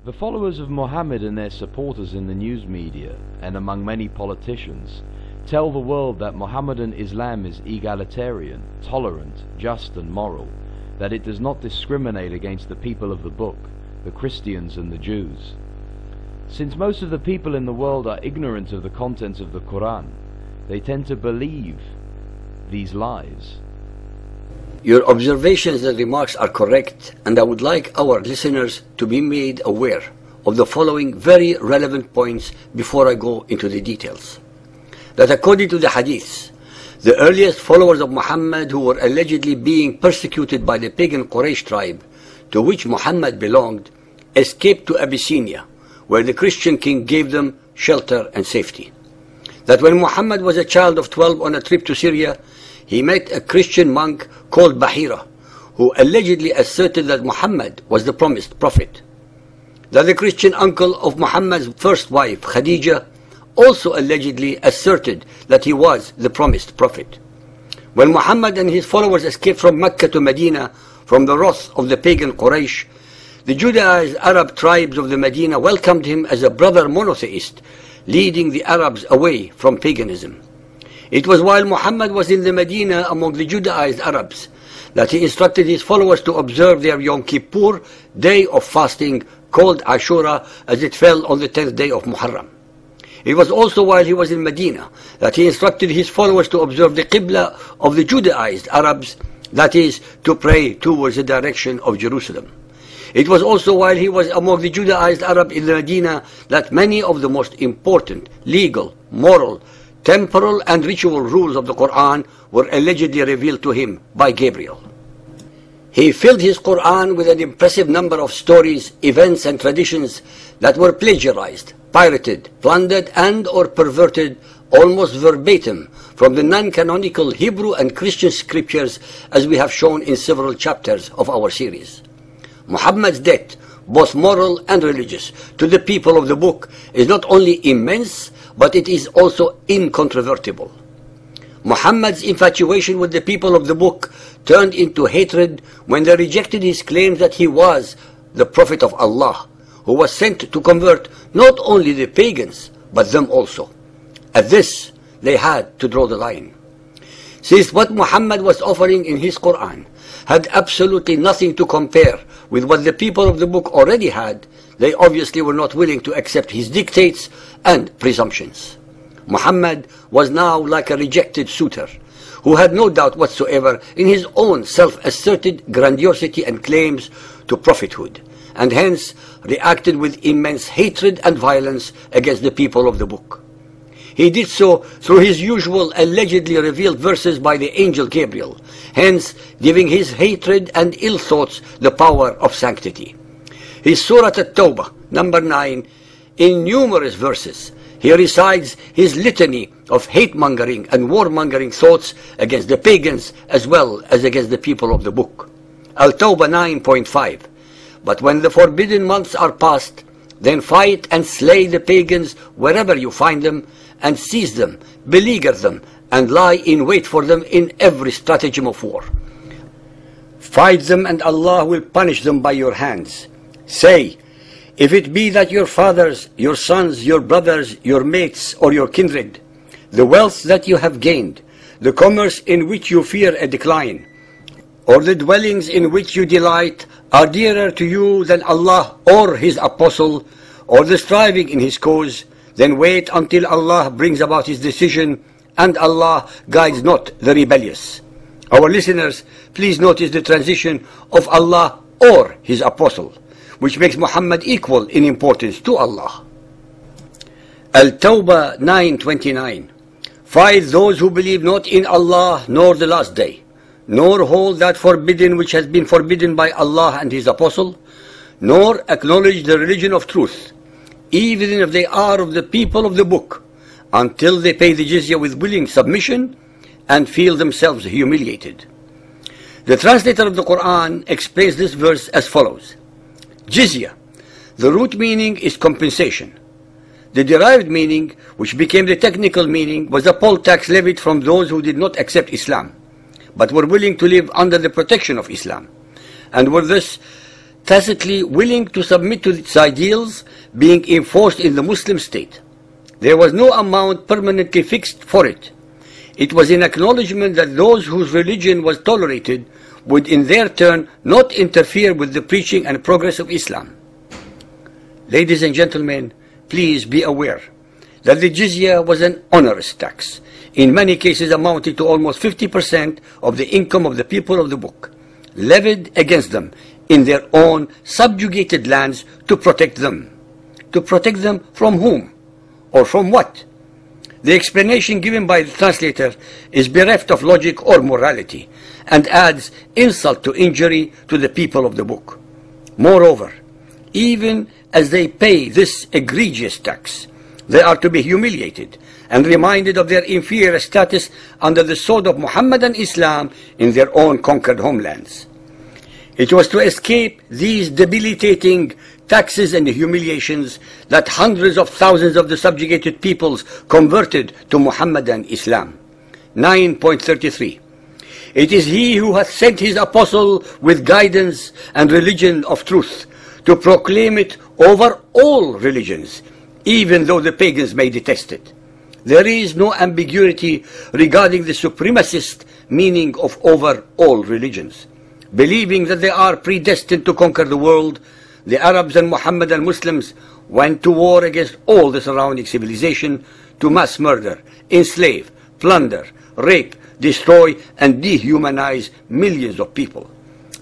The followers of Muhammad and their supporters in the news media, and among many politicians, tell the world that Muhammadan Islam is egalitarian, tolerant, just and moral, that it does not discriminate against the people of the book, the Christians and the Jews. Since most of the people in the world are ignorant of the contents of the Quran, they tend to believe these lies. Your observations and remarks are correct, and I would like our listeners to be made aware of the following very relevant points before I go into the details. That according to the hadiths, the earliest followers of Muhammad who were allegedly being persecuted by the pagan Quraysh tribe to which Muhammad belonged escaped to Abyssinia, where the Christian king gave them shelter and safety. That when Muhammad was a child of 12 on a trip to Syria, he met a Christian monk called Bahira, who allegedly asserted that Muhammad was the promised prophet. That the Christian uncle of Muhammad's first wife, Khadija, also allegedly asserted that he was the promised prophet. When Muhammad and his followers escaped from Mecca to Medina from the wrath of the pagan Quraysh, the Judaized Arab tribes of the Medina welcomed him as a brother monotheist, leading the Arabs away from paganism. It was while Muhammad was in the Medina among the Judaized Arabs that he instructed his followers to observe their Yom Kippur, day of fasting, called Ashura, as it fell on the 10th day of Muharram. It was also while he was in Medina that he instructed his followers to observe the Qibla of the Judaized Arabs, that is, to pray towards the direction of Jerusalem. It was also while he was among the Judaized Arab in Medina that many of the most important legal, moral, temporal and ritual rules of the Quran were allegedly revealed to him by Gabriel. He filled his Quran with an impressive number of stories, events and traditions that were plagiarized, pirated, plundered and or perverted almost verbatim from the non-canonical Hebrew and Christian scriptures, as we have shown in several chapters of our series. Muhammad's debt, both moral and religious, to the people of the book is not only immense, but it is also incontrovertible. Muhammad's infatuation with the people of the book turned into hatred when they rejected his claims that he was the Prophet of Allah, who was sent to convert not only the pagans, but them also. At this, they had to draw the line. Since what Muhammad was offering in his Quran had absolutely nothing to compare with what the people of the book already had, they obviously were not willing to accept his dictates and presumptions. Muhammad was now like a rejected suitor, who had no doubt whatsoever in his own self-asserted grandiosity and claims to prophethood, and hence reacted with immense hatred and violence against the people of the book. He did so through his usual allegedly revealed verses by the angel Gabriel, hence giving his hatred and ill thoughts the power of sanctity. His Surah At-Tawbah, number 9, in numerous verses, he recites his litany of hate-mongering and war-mongering thoughts against the pagans as well as against the people of the book. Al-Tawbah 9.5. But when the forbidden months are past, then fight and slay the pagans wherever you find them, and seize them, beleaguer them, and lie in wait for them in every stratagem of war. Fight them, and Allah will punish them by your hands. Say, if it be that your fathers, your sons, your brothers, your mates, or your kindred, the wealth that you have gained, the commerce in which you fear a decline, or the dwellings in which you delight, are dearer to you than Allah or His Apostle, or the striving in His cause, then wait until Allah brings about His decision, and Allah guides not the rebellious. Our listeners, please notice the transition of Allah or His Apostle, which makes Muhammad equal in importance to Allah. Al-Tawbah 9:29. Fight those who believe not in Allah nor the last day, nor hold that forbidden which has been forbidden by Allah and His Apostle, nor acknowledge the religion of truth, even if they are of the people of the book, until they pay the Jizzya with willing submission and feel themselves humiliated. The translator of the Quran explains this verse as follows. Jizzya, the root meaning is compensation. The derived meaning, which became the technical meaning, was a poll tax levied from those who did not accept Islam, but were willing to live under the protection of Islam, and were thus tacitly willing to submit to its ideals being enforced in the Muslim state. There was no amount permanently fixed for it. It was in acknowledgement that those whose religion was tolerated would in their turn not interfere with the preaching and progress of Islam. Ladies and gentlemen, please be aware that the jizya was an onerous tax, in many cases amounting to almost 50% of the income of the people of the book, levied against them in their own subjugated lands to protect them. To protect them from whom? Or from what? The explanation given by the translator is bereft of logic or morality and adds insult to injury to the people of the book. Moreover, even as they pay this egregious tax, they are to be humiliated and reminded of their inferior status under the sword of Muhammadan Islam in their own conquered homelands. It was to escape these debilitating taxes and humiliations that hundreds of thousands of the subjugated peoples converted to Muhammadan Islam. 9.33. It is he who hath sent his apostle with guidance and religion of truth to proclaim it over all religions, even though the pagans may detest it. There is no ambiguity regarding the supremacist meaning of over all religions. Believing that they are predestined to conquer the world, the Arabs and Muhammadan Muslims went to war against all the surrounding civilization to mass murder, enslave, plunder, rape, destroy, and dehumanize millions of people.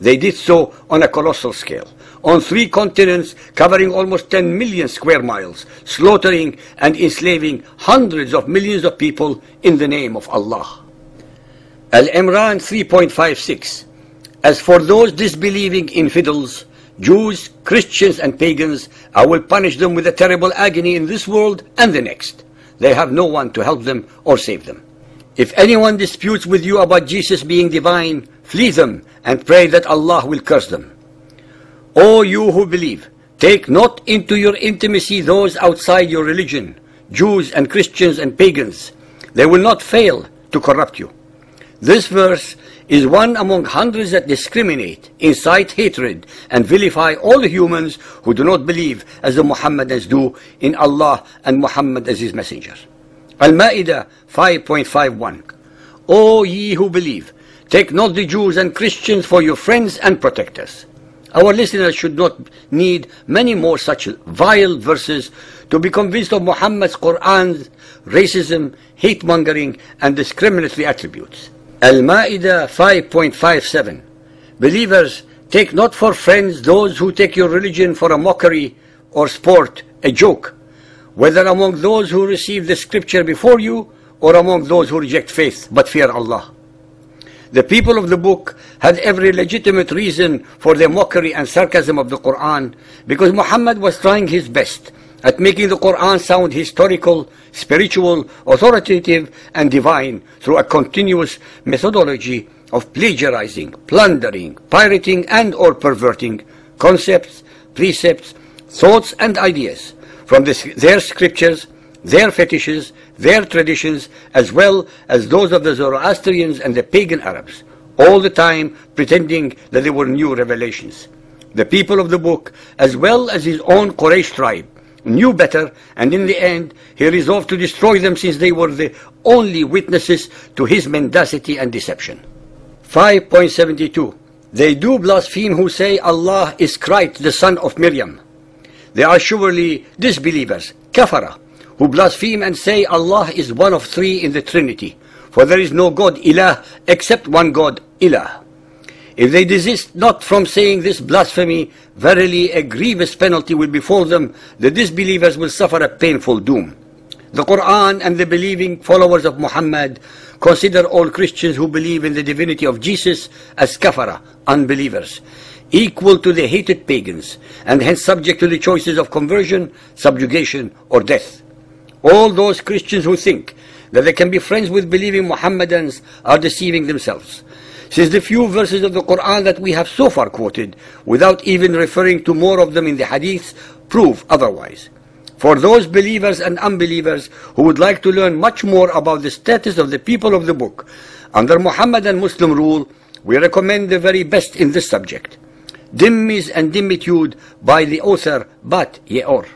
They did so on a colossal scale, on 3 continents covering almost 10 million square miles, slaughtering and enslaving hundreds of millions of people in the name of Allah. Al-Imran 3.56. As for those disbelieving infidels, Jews, Christians, and pagans, I will punish them with a terrible agony in this world and the next. They have no one to help them or save them. If anyone disputes with you about Jesus being divine, flee them and pray that Allah will curse them. O you who believe, take not into your intimacy those outside your religion, Jews and Christians and pagans. They will not fail to corrupt you. This verse is one among hundreds that discriminate, incite hatred, and vilify all humans who do not believe as the Muhammadans do in Allah and Muhammad as his messenger. Al-Ma'idah 5.51. O ye who believe, take not the Jews and Christians for your friends and protectors. Our listeners should not need many more such vile verses to be convinced of Muhammad's Qur'an's racism, hate-mongering, and discriminatory attributes. Al-Ma'idah 5.57. Believers, take not for friends those who take your religion for a mockery or sport, a joke, whether among those who receive the scripture before you or among those who reject faith but fear Allah. The people of the book had every legitimate reason for their mockery and sarcasm of the Qur'an because Muhammad was trying his best at making the Qur'an sound historical, spiritual, authoritative, and divine through a continuous methodology of plagiarizing, plundering, pirating, and or perverting concepts, precepts, thoughts, and ideas from their scriptures, their fetishes, their traditions, as well as those of the Zoroastrians and the pagan Arabs, all the time pretending that they were new revelations. The people of the book, as well as his own Quraysh tribe, knew better, and in the end he resolved to destroy them since they were the only witnesses to his mendacity and deception. 5.72. They do blaspheme who say Allah is Christ, the son of Maryam. They are surely disbelievers, kafara, who blaspheme and say Allah is one of 3 in the Trinity, for there is no God, ilah, except one God, ilah. If they desist not from saying this blasphemy, verily a grievous penalty will befall them. The disbelievers will suffer a painful doom. The Qur'an and the believing followers of Muhammad consider all Christians who believe in the divinity of Jesus as kafara, unbelievers, equal to the hated pagans, and hence subject to the choices of conversion, subjugation, or death. All those Christians who think that they can be friends with believing Muhammadans are deceiving themselves, since the few verses of the Qur'an that we have so far quoted, without even referring to more of them in the hadiths, prove otherwise. For those believers and unbelievers who would like to learn much more about the status of the people of the book under Muhammadan Muslim rule, we recommend the very best in this subject. Dimmis and Dimitude by the author Bat Yeor.